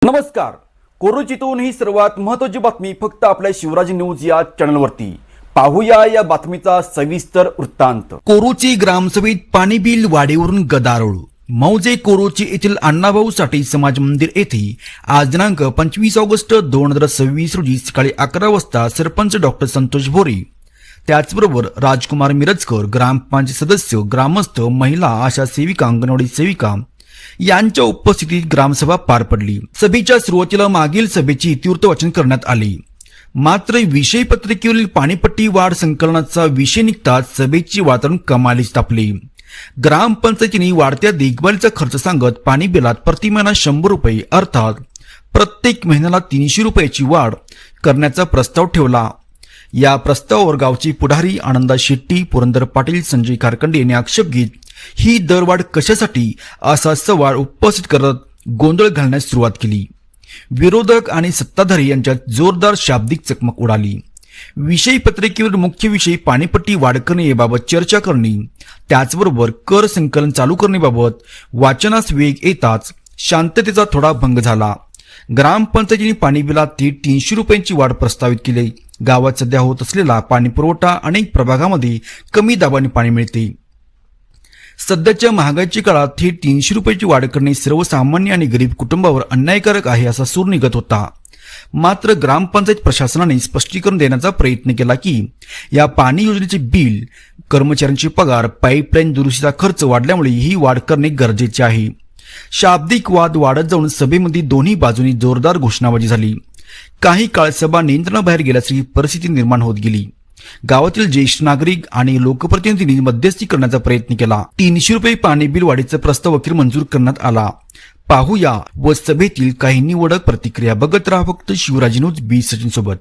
नमस्कार. कोरोचीतून ही सर्वात महत्त्वाची बातमी फक्त आपल्या शिवराज न्यूज या चॅनलवरती. पाहूया या बातमीचा सविस्तर वृत्तांत. कोरोची ग्रामसभेत पाणी बिल वाढीवरून गदारोळ. मौजे कोरोची येथील अण्णाभाऊ साठे समाज मंदिर येथे आज दिनांक 25 ऑगस्ट 2026 रोजी सकाळी 11 वाजता सरपंच डॉक्टर संतोष भोरे, त्याचबरोबर राजकुमार मिरजकर, ग्रामपंचायत सदस्य, ग्रामस्थ, महिला, आशा सेविका, अंगणवाडी सेविका यांच्या उपस्थितीत ग्रामसभा पार पडली. सभेच्या सुरुवातीला मागील सभेचे इतिवृत्त वाचन करण्यात आले. मात्र विषय पत्रिकेवरील पाणीपट्टी वाढ संकलनाचा विषय निघताच सभेचे वातावरण कमालीस तापले. ग्रामपंचायतीने वाढत्या देखभालीचा खर्च सांगत पाणी बिलात प्रति महिना 100 रुपये अर्थात प्रत्येक महिन्याला 300 रुपयाची वाढ करण्याचा प्रस्ताव ठेवला. या प्रस्तावावर गावचे पुढारी आनंदा शेट्टी, पुरंदर पाटील, संजय कारकंडे यांनी आक्षेप घेत ही दरवाढ कशासाठी असा सवाल उपस्थित करत गोंधळ घालण्यास सुरुवात केली. विरोधक आणि सत्ताधारी यांच्यात जोरदार शाब्दिक चकमक उडाली. विषय पत्रिकेवर मुख्य विषय पाणीपट्टी वाढ करणे याबाबत चर्चा करणे, त्याचबरोबर कर संकलन चालू करण्याबाबत वाचनास वेग येताच शांततेचा थोडा भंग झाला. ग्रामपंचायतीने पाणी बिलात थेट 300 रुपयांची वाढ प्रस्तावित केली. गावात सध्या होत असलेला पाणी पुरवठा अनेक प्रभागामध्ये कमी दाबाने पाणी मिळते. सध्याच्या महागाईच्या काळात थेट 300 रुपयाची वाढ करणे सर्वसामान्य आणि गरीब कुटुंबावर अन्यायकारक आहे असा सूर निघत होता. मात्र ग्रामपंचायत प्रशासनाने स्पष्टीकरण देण्याचा प्रयत्न केला की या पाणी योजनेचे बिल, कर्मचाऱ्यांचे पगार, पाईपलाईन दुरुस्तीचा खर्च वाढल्यामुळे ही वाढ करणे गरजेचे आहे. शाब्दिक वाद वाढत जाऊन सभेमध्ये दोन्ही बाजूंनी जोरदार घोषणाबाजी झाली. काही काळ सभा नियंत्रणाबाहेर गेल्याची परिस्थिती निर्माण होत गेली. गावातील ज्येष्ठ नागरिक आणि लोकप्रतिनिधींनी मध्यस्थी करण्याचा प्रयत्न केला. 300 रुपये पाणी बिल वाढीचा प्रस्ताव अखेर मंजूर करण्यात आला. पाहूया व सभेतील काही निवडक प्रतिक्रिया. बघत राहा फक्त शिवराज न्यूज. बी सचिन सोबत.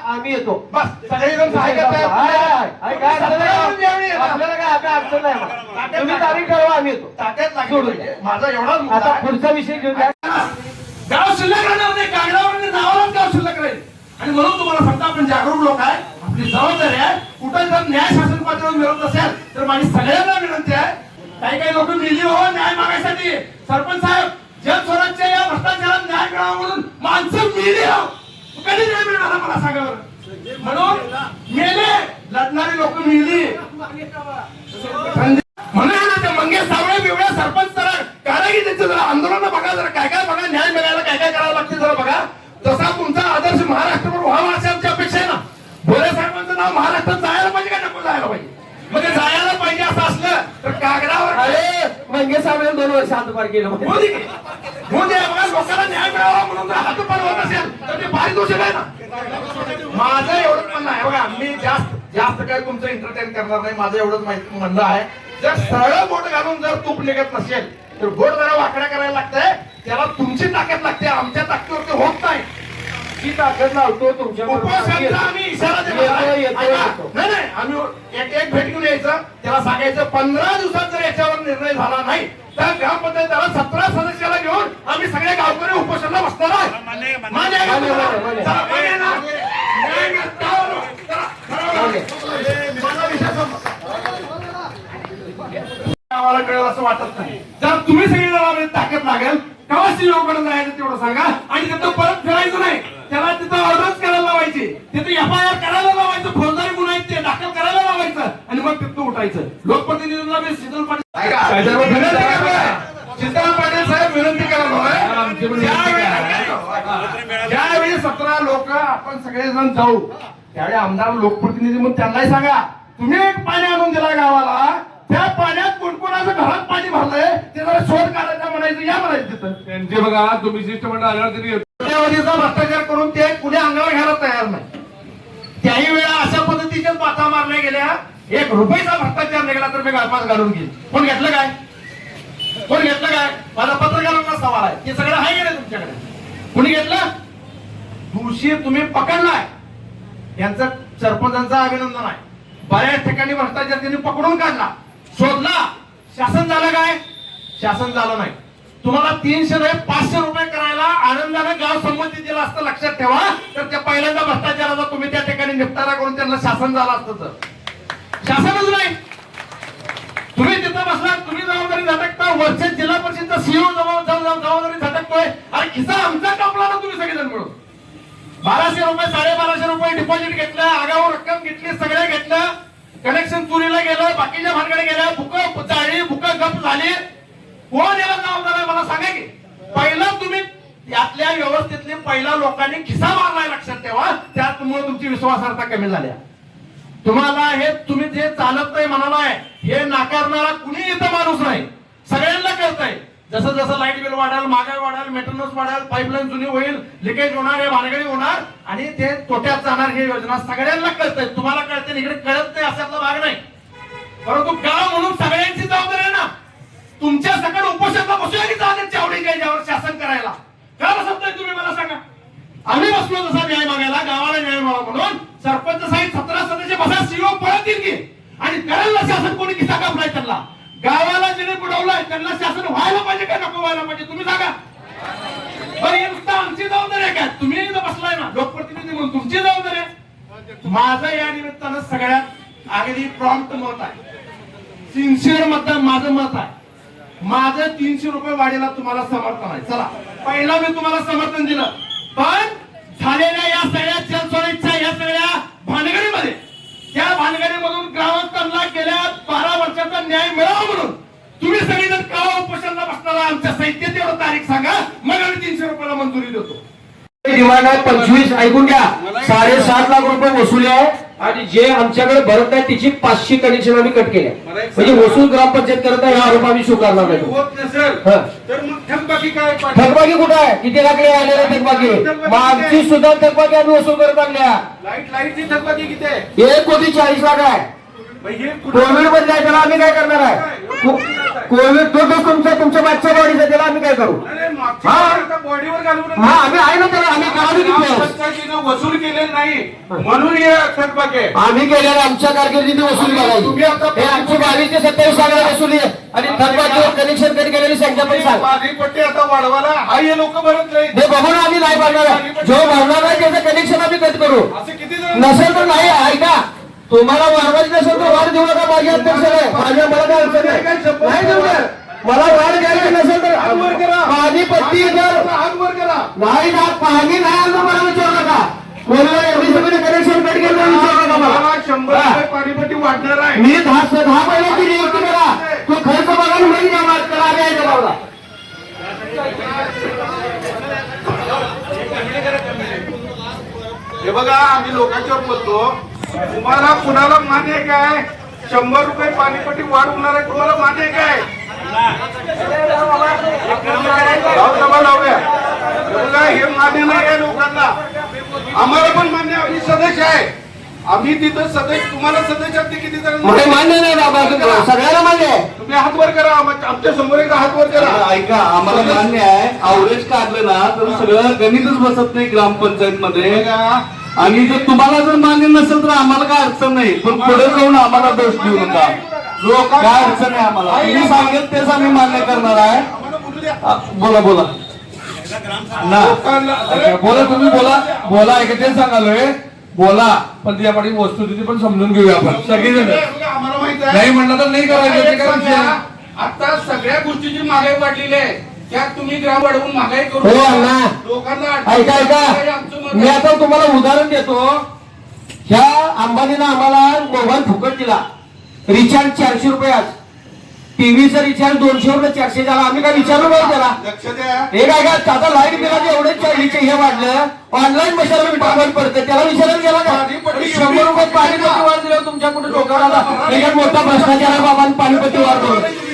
आम्ही येतो बस सगळेजण सहाय्य करतात. आपल्याला काय आपल्या अडचण नाही. तुम्ही तारीख ठरवा, आम्ही येतो. माझा एवढा आता पुढचा विषय घेऊन द्या. गाव शिल्लक राहणार नाही, कागदावर नावालाच गाव शिल्लक राहील. आणि म्हणून तुम्हाला सांगता, आपण जागरूक लोक आहे, आपली जबाबदारी आहे. कुठं जर न्याय शासन पातळीवर मिळत असेल तर माझी सगळ्यांना विनंती आहे, काही लोक मिली हो न्याय मागायसाठी. सरपंच साहेब, जन स्वराज्य या भ्रष्टाचारात न्याय मिळावा म्हणून माणसं मिली हो, कधी न्याय मिळणार मला सांगा बरं. म्हणून मेले लढणारी लोक मिली म्हणून मंगेश सावळे बिवळे सरपंच कारागी त्यांचं जरा आंदोलन बघा, जरा काय काय बघा, न्याय मिळायला काय काय करावं लागते जरा बघा. तसा तुमचा आदर्श महाराष्ट्रावर व्हावा अशी आमची अपेक्षा आहे ना. भोरे साहेबांचं नाव महाराष्ट्रात जायला पाहिजे का नको जायला पाहिजे? म्हणजे जायला पाहिजे असं असलं तर कागदावर अरे मंगेश साहेब 2 वर्ष हातभार केलं होते बघा. लोकांना न्याय मिळावा म्हणून जर हातभार होत असेल तर ते भारी दोष आहे ना. माझं एवढंच म्हणणं आहे बघा, मी जास्त काय तुमचं एंटरटेन करणार नाही. माझं एवढंच म्हणणं आहे, जर सरळ बोट घालून जर तूप निघत नसेल तर बोट जरा वाकड्या करायला लागतंय. त्याला तुमची ताकद लागते, आमच्या ताकदीवरती होत नाही. ती ताकद लावतो तुमच्या उपवासाचा आम्ही इशारा दिला नाही. आम्ही एक भेट घेऊन यायचं, त्याला सांगायचं 15 दिवसात जर याच्यावर निर्णय झाला नाही तर ग्रामपंचायत 17 सदस्याला घेऊन आम्ही सगळे गावकरी उपोषणाला बसणार आहे. आम्हाला कळेल असं वाटत नाही. जर तुम्ही सगळी ताकद लागेल कवाची लोकांना जायचं तेवढं सांगा. आणि तिथं परत फिरायचं नाही, त्याला तिथं ऑर्डर्स करायला लावायची, तिथं FIR करायला लावायचं, फौजदारी गुन्हा आहेत ते दाखल करायला लावायचं आणि मग तिथं उठायचं. लोकप्रतिनिधींना मी शीतल पाटील साहेब विनंती करायला, ज्यावेळी 17 लोक आपण सगळेजण जाऊ त्यावेळी आमदार लोकप्रतिनिधी म्हणून त्यांनाही सांगा, तुम्ही एक पाणी आणून दिला गावाला, त्या पाण्यात कोणकोणाचं घरात पाणी भरलंय ते जरा शोध काढायचा म्हणायचं, या म्हणायचं तिथं. त्यांचे बघा, तुम्ही शिष्टमंडळ आल्यावर तरी भ्रष्टाचार करून ते कुठे अंगावर घ्यायला तयार नाही. त्याही वेळा अशा पद्धतीच्याच बाता मारल्या गेल्या. 1 रुपयाचा भ्रष्टाचार निघाला तर मी गळपास घालून घेईल. कोण घेतलं काय? कोण घेतलं काय? माझा पत्रकारांना सवाल आहे, हे सगळं आहे गेलं तुमच्याकडे. कुणी घेतलं? दोषी तुम्ही पकडलाय, यांचं सरपंचांचं अभिनंदन आहे. बऱ्याच ठिकाणी भ्रष्टाचार त्यांनी पकडून काढला, शोधला. शासन झालं काय? शासन झालं नाही. तुम्हाला 300 नाही 500 रुपये करायला आनंदाने गाव संमती दिला असतं, लक्षात ठेवा. तर त्या पहिल्यांदा भ्रष्टाचाराचा तुम्ही त्या ठिकाणी निपटारा करून त्यांना शासन झालं असतं. तर शासनच नाही. तुम्ही तिथं बसला, तुम्ही जबाबदारी झटकता, वरच्या जिल्हा परिषदचा सीईओ जबाबदारी झटकतोय. अरे खिसा आमचा कापला ना तुम्ही सगळेजण मिळून. 1200 रुपये 1250 रुपये डिपॉझिट घेतलं, आगाऊ रक्कम घेतली, सगळ्या घेतलं, कनेक्शन चोरीला गेलं, बाकीच्या भानगडे गेल्या, बुक जाळी, बुक गप झाली. कोण याला जबाबदार आहे मला सांगा की. पहिला तुम्ही यातल्या व्यवस्थेतले पहिला लोकांनी खिसा मारलाय, लक्षात ठेवा. त्यामुळे तुमची विश्वासार्हता कमी झाल्या. तुम्हाला हे तुम्ही जे चालत नाही म्हणालाय हे नाकारणारा कुणी इथं माणूस नाही. सगळ्यांना कळतंय. जसं जसं लाईट बिल वाढेल, महागाई वाढेल, मेंटेनन्स वाढेल, पाईपलाईन जुनी होईल, लिकेज होणार, हे भानगडी होणार आणि ते तोट्यात जाणार. ही योजना सगळ्यांना कळतंय. तुम्हाला कळते, इकडे कळत नाही अशातला भाग नाही. परंतु गाव म्हणून सगळ्यांची जबाबदारी आहे ना. तुमच्या सकट उपोषणाला बसूया की चालेल चावडीच्या याच्यावर शासन करायला. का बसवताय तुम्ही मला सांगा. आम्ही बसलो तसा न्याय मागायला, गावाला न्याय मागा म्हणून. सरपंच साहेब 17 सदस्य बसा, सीओ पळत येईल की. आणि करायला शासन कोणी खिसा कापलाय त्यांना. गावाला जिने बुडवलाय त्यांना शासन व्हायला पाहिजे का नको व्हायला पाहिजे तुम्ही सांगा. बरं हे नुसतं आमची जबाबदारी आहे का. तुम्ही इथं बसलाय ना लोकप्रतिनिधी म्हणून, तुमची जबाबदारी आहे. माझं या निमित्तानं सगळ्यात अगदी प्रॉम्प्ट मत आहे, सिन्सिअर मत माझं मत आहे. माझं 300 रुपये वाढीला तुम्हाला समर्थन आहे. चला पहिला मी तुम्हाला समर्थन दिलं, पण झालेल्या या सगळ्या जलसोडीच्या या सगळ्या भानगडीमध्ये, त्या भानगडीमधून ग्रामस्थांना गेल्या 12 वर्षाचा न्याय मिळावा म्हणून तुम्ही सगळेजण का उपोषणाला बसणारा. आमच्या साहित्यात एवढं तारीख सांगा, मग आम्ही 300 रुपयाला मंजुरी देतो. डिमांड आहे 25. ऐकून घ्या, 7.5 लाख रुपये वसुली आहे आणि जे आमच्याकडे भरत नाही तिची 500 कनेक्शन आम्ही कट केले. म्हणजे वसूल ग्रामपंचायत करत आहे, हा आरोप आम्ही स्वीकारणार नाही. होत नसेल तर मग थकबाकी काय. थकबाकी कुठं आहे, किती लाकडे आलेले थकबाकी. मागची सुद्धा थकबाकी आम्ही वसूल करत आणल्या. लाईटची थकबाकी किती आहे. 1,40,00,000 लाख आहे. कोविड मध्ये आहे, त्याला आम्ही काय करणार आहे. कोविड तो तुमच्या मागच्या बॉडीचा, त्याला आम्ही काय करू. बॉडीवर घालून हा आम्ही आहे ना, त्याला आम्ही करावी वसूल केले नाही म्हणून हे थकबाकी आहे. आम्ही केलेल्या आमच्या कारकिर्दीने वसूल करायची. हे आमची 22 ते 27 साला वसुली आहे आणि थकबाकीवर कनेक्शन कट केलेली संख्या पण सांग. माझी पट्टी आता वाढवायला हा हे लोक भरत नाही. हे बघून आम्ही नाही भरणार आहे. जो भरणार आहे त्याचं कनेक्शन आम्ही कट करू. असे किती जण नसेल तर नाही. ऐका, तुम्हाला वाढवायची नसेल तर वाढ देऊ नका. माझी अध्यक्ष आहे, माझ्या मला काय अडचण नाही देऊ नये. मला वाढ द्यायची नसेल तर माझी पट्टी हातवर करा. नाही ना, पाणी नाही आलं मला विचारू नका. कोणाला एवढी सगळी कनेक्शन कट केलं विचारू नका मला. 100 रुपये पाणीपट्टी वाढणार आहे. मी 10 महिन्याची नियुक्ती करा. तो खर्च बघा होईल का मात करा. आम्ही आहे जबाबदार. हे बघा आम्ही लोकांच्यावर बोलतो. तुम्हाला कुणाला मान्य आहे काय 100 रुपये पाणीपट्टी वाढ होणार आहे. तुम्हाला मान्य आहे काय. लावूया. बघा हे मान्य नाही आहे लोकांना. आम्हाला पण मान्य आहे. आम्ही सदस्य आहे. आम्ही तिथं सदस्य, तुम्हाला सदस्य किती जण मान्य नाही बाबा, सगळ्याला मान्य आहे. तुम्ही हात वर करा. आमच्या समोर एकदा हात वर करा. ऐका, आम्हाला मान्य आहे. अवरेज काढलं ना तर सगळं गणितच बसत नाही ग्रामपंचायत मध्ये. आणि जर तुम्हाला जर मान्य नसेल तर आम्हाला काय अडचण नाही, पण पुढे जाऊन आम्हाला दोष देऊ नका. काय अडचण आहे आम्हाला, मी सांगेल तेच आम्ही मान्य करणार आहे. बोला बोला ना, बोला तुम्ही बोला बोला. ऐका तेच सांगालोय, बोला. पण त्यापाठी वस्तुस्थिती पण समजून घेऊया आपण सगळेजण. आम्हाला माहित आहे नाही म्हणलं तर नाही करायचं, ते काय विषय नाही. आता सगळ्या गोष्टीची महागाई वाढलेली आहे. त्यात तुम्ही ग्राम वाढवून महागाई करू हो अण्णा, लोकांना. ऐका ऐका, मी आता तुम्हाला उदाहरण देतो. ह्या अंबानीनं आम्हाला मोबाईल फुकट दिला. रिचार्ज 400 रुपये. आज टीव्हीचा रिचार्ज 200 रुपये 400 झाला. आम्ही काय विचारलो नाही त्याला. लक्ष द्या. हे काय का आता लाईट बिलाचे एवढे हे वाढलं, ऑनलाईन पैशाला पाठवण पडतं, त्याला विचारायला गेला का. 100 रुपये पाणीपट्टी वाढ दिल्यावर तुमच्या कुठे डोक्यावर आला. त्याच्यात मोठा भ्रष्टाचार आहे बाबा. पाणीपट्टी वाढतो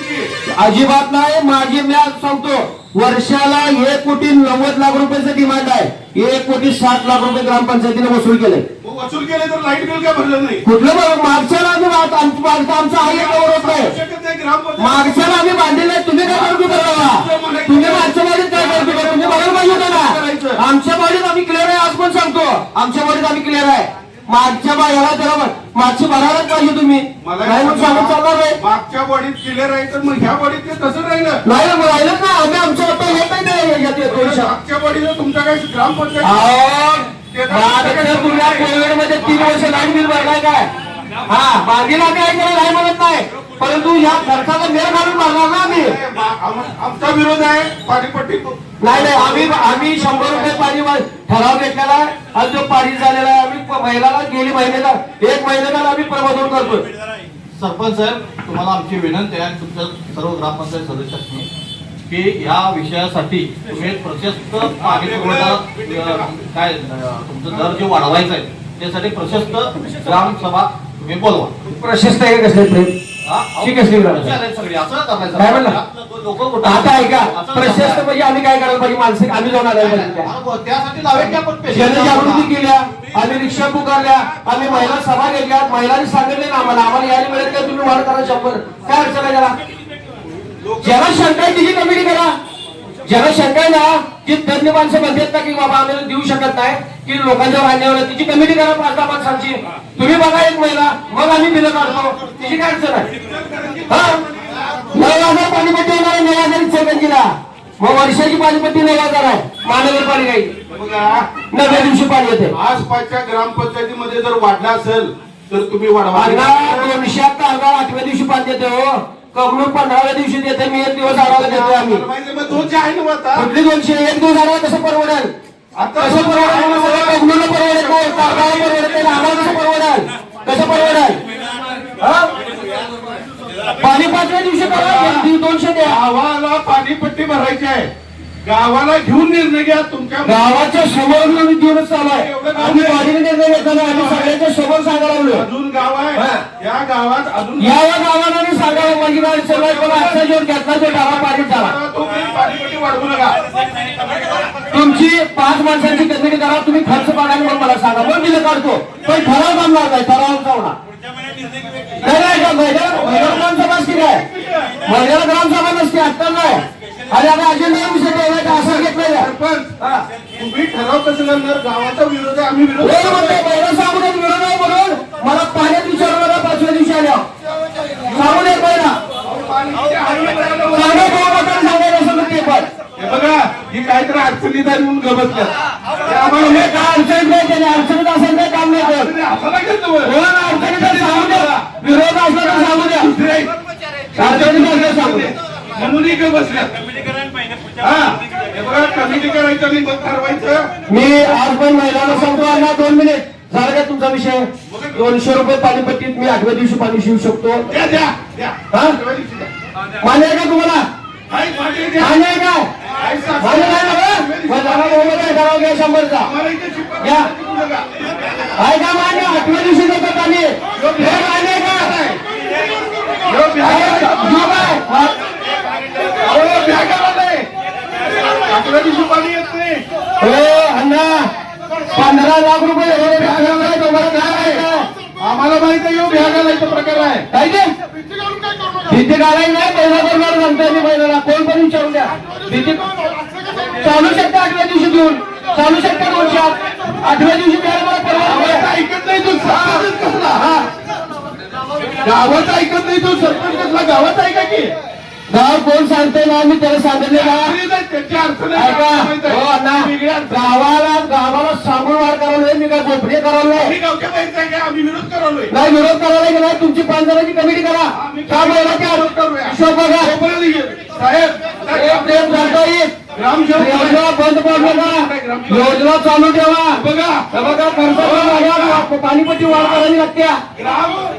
अजिबात नाही. माझी मी आज सांगतो, वर्षाला 1,90,00,000 रुपयाचं डिमांड आहे. 1,60,00,000 रुपये ग्रामपंचायतीने वसूल केले. वसूल केले तर लाईट बिल काय भरलं नाही. कुठलं बघ, मागच्याला आमचा हा एक गौरव आहे. मागच्याला आम्ही बांधलेलं आहे. तुम्ही काय करतो करावा. तुम्ही मागच्या बाजूत काय करतो का, तुम्ही बघायला पाहिजे होतं ना. आमच्या बाजूत आम्ही क्लिअर आहे. आज पण सांगतो, आमच्या बाजूत आम्ही क्लिअर आहे. मागच्या बाजूला त्याला मागची भरायलाच पाहिजे तुम्ही. नाही म्हणून सांगून चालणार आहे. मागच्या बॉडीत क्लिअर आहे तर मग ह्या बॉडीत ते तसं राहिलं नाही राहिलंच ना. आम्ही आमच्या आता येत नाही. मागच्या बॉडीला तुमच्या काही ग्रामपंचायत कोविड मध्ये 3 वर्ष लाईट बिल भरलाय काय. हा बांधीला आम्ही ऐकलं नाही म्हणत नाही, परंतु या खर्चाला मेळ घालून मारणार ना आम्ही. आमचा विरोध आहे पाणीपट्टी. नाही आम्ही 100 रुपये पाणी ठराव घेतलेला आहे आणि जो पाणी झालेला आहे. आम्ही महिन्याला गेली महिन्याला 1 महिन्याला आम्ही प्रबोधन करतो. सरपंच साहेब, तुम्हाला आमची विनंती आहे तुमच्या सर्व ग्रामपंचायत सदस्यांनी की या विषयासाठी तुम्ही एक प्रशस्त पाणी पुरवठा काय तुमचं दर जे वाढवायचं आहे त्यासाठी प्रशस्त ग्रामसभा तुम्ही बोलवा. प्रशस्त आहे कसले प्रेम ठीक आहे सगळी असं काय म्हणला? लोक आता ऐका, प्रशस्त म्हणजे आम्ही काय करायला पाहिजे, मानसिक आम्ही जाऊन आले पाहिजे. त्यासाठी लावेल की आपण जनजागृती केल्या, आम्ही रिक्षा पुकारल्या, आम्ही महिला सभा घेतल्या, महिलांनी सांगितले ना आम्हाला यायला मिळत काय, तुम्ही वाढ करा 100. काय अडचण आहे त्याला? ज्याला शंका आहे तिची कमिटी करा. ज्याला शंका आहे ना की तज्ञ माणसं म्हणतात ना की बाबा आम्ही देऊ शकत नाही की लोकांच्या अन्यायावर, तिची कमिटी करा 5-10 माणसांची. तुम्ही बघा 1 महिला, मग आम्ही बिलं काढतो. तिची काय अडचण आहे? हा 9,000 पाणीपट्टी होणार आहे, 9,000 सेकंदीला. मग वर्षाची पाणीपट्टी 9,000 आहे. महानगरपालिका बघा, नव्या दिवशी पाणी येते. आसपासच्या ग्रामपंचायतीमध्ये जर वाढला असेल तर तुम्ही वाढवा. 200 कामगार 8व्या दिवशी पाणी देते हो. कबनूर 15व्या दिवशी देते. मी 1 दिवस आढावा देतो आम्ही. मग 200 आहे ना आता. कुठली 200? 1 दिवस आढावा कसं परवडेल? कसं परवडेल? कबनूरला परवडेल, कामगाराला परवडेल, आम्हाला कसं परवडेल? कसं परवडेल? पाणी 5व्या दिवशी करा, 200 द्या. गावाला पाणीपट्टी भरायची आहे. गावाला घेऊन निर्णय घ्या तुमच्या गावाच्या समोर दिवस चालू आहे. आम्ही पाणी निर्णय घेताना आम्ही सगळ्यांच्या समोर सांगायला लागलो. अजून गाव आहे या गावात अजून या गावाला मी सांगायला माझी गाडी सगळ्यात मला आजचा जोड घेतला जो डावा पाणी झाला. तुम्ही पाणीपट्टी वाढवू नका. तुमची 5 माणसांची कमिटी करा, तुम्ही खर्च बघा मग मला सांगा, मग दिलं काढतो. पण ठराव जमणार नाही, ठराव जाऊना महिला ग्रामसभा असते काय? महिला ग्रामसभा नसते, आत्ता नाही. आणि आता अजेंडा विषय ठेवायचा असं घेतलं. तुम्ही ठराव कसं करणार? गावाचा विरोध आहे, आम्ही विरोध महिला सांगू देत विरोध आहे म्हणून मला पाण्यात विचारू नका. 5व्या दिवशी आल्या सांगू देत महिला सांगायचं असं ते पण. हे बघा, ही काहीतरी अडचणीत आहे म्हणून गबसल्या. आम्हाला हे काय अडचणीत नाही, त्याने अडचणीत असेल तर काम नाही करत. आपल्याला घेतो अडचणीत आहे सांगू द्या, विरोध असला तर सांगू द्या, अडचणीत असलं सांगू द्या. म्हणून इकडे बसल्या. हा हे बघा, कमिटी करायचं आणि मग ठरवायचं. मी आज पण महिलांना सांगतो अण्णा 2 मिनिट झालं का तुमचा विषय? 200 रुपये पाणीपट्टीत मी 8व्या दिवशी पाणी शिवू शकतो. द्या द्या द्या. हा मान्य आहे का तुम्हाला? पाणी द्या. मान्य आहे काय? मान्य नाही ना? मग जरा मोबाईल आहे, ठराव घ्या 100चा. आम्हाला इथे शिकवा या. शिकवू नका. आहे का मान्य? 8व्या दिवशी देतो पाणी. हे मान्य आहे का? ह्यो बिहार- जो काय? अहो, बिहार आलंय. आपल्या दिवशी पाणी येत नाही. हो अण्णा 15 लाख रुपये हे बिहागाला आहे, तुम्हाला काय आहे? आम्हाला माहित आहे ह्यो बिहागालायचा प्रकार आहे. काय ते? भीती घालायला नाही, पहिला बरोबर सांगतोय मी महिन्याला. कोण पण विचारून द्या. भीती चालू शकता 8व्या दिवशी देऊन, चालू शकता 200. 8व्या दिवशी द्यायला मला गावात परवानगी ऐकत नाही तो सरपंच कसला. हा गावात ऐकत नाही तो सरपंच कसला. गावात ऐका की. गाव कोण सांगतोय ना, मी त्याला सांगितले का? त्याची अडचण ऐका हो अण्णा, गावाला सांगून वाढ करावं मी काय गोपनीय करावं आम्ही गावच्या बाहेरचा आहे का? आम्ही विरोध करालोय. नाही. विरोध करायला की नाही, तुमची 5 जणांची कमिटी करा. का महिलाची विरोध करूया. हिशोब बघा. साहेब एक प्रेम झालतोय. ग्रामसेवक योजना बंद पडू नका, योजना चालू ठेवा. बघा हे बघा खर्च पाणीपट्टी वाढ करावी लागते.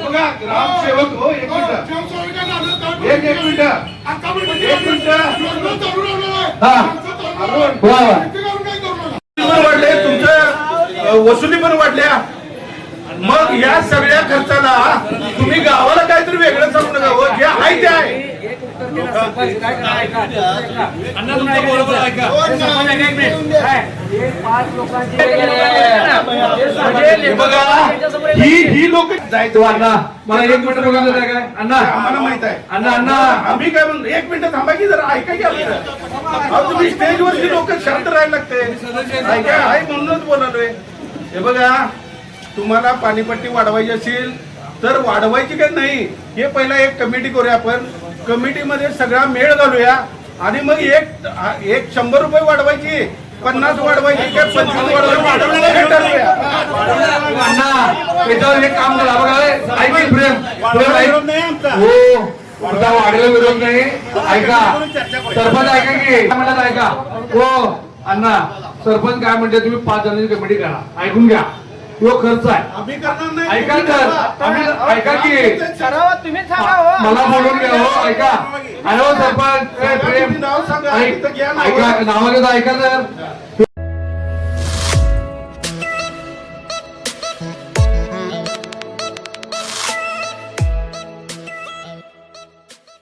बघा ग्रामसेवक हो. एक मिनिट एक मिनिट हा वा वा. वाढले, तुमच्या वसुली पण वाढल्या. मग या सगळ्या खर्चाला तुम्ही गावाला काहीतरी वेगळं सांगू नका हो. जे आहे ते आहे. बघा ही लोक जायचं मला 1 मिनिट बघायला द्या काय अण्णा. आम्हाला माहित आहे. अण्णा आम्ही काय म्हणतो 1 मिनिट थांबा की जरा ऐका की आपलं. अहो, तुम्ही स्टेजवरची लोक शांत राहायला लागते. ऐका आहे म्हणूनच बोलालोय. हे बघा, तुम्हाला पाणीपट्टी वाढवायची असेल तर वाढवायची काय नाही, हे पहिला एक कमिटी करूया आपण. कमिटीमध्ये सगळा मेळ घालूया आणि मग एक 100 रुपये वाढवायची 50 वाढवायची काय 25 वाढवायची हे ठरवूया. अण्णा त्याच्यावर एक काम करा बघा ऐक की प्रेम ऐक. हो पुढचा वाढीला विरोध नाही. ऐका सरपंच ऐका की काय म्हणतात ऐका. हो अण्णा सरपंच काय म्हणते तुम्ही 5 जणांची कमिटी करा. ऐकून घ्या तो खर्च आहे. ऐका तर आम्ही ऐका की मला बोलून घ्या. हो ऐका हॅलो सरपंच प्रेम ऐका नावाचं ऐका तर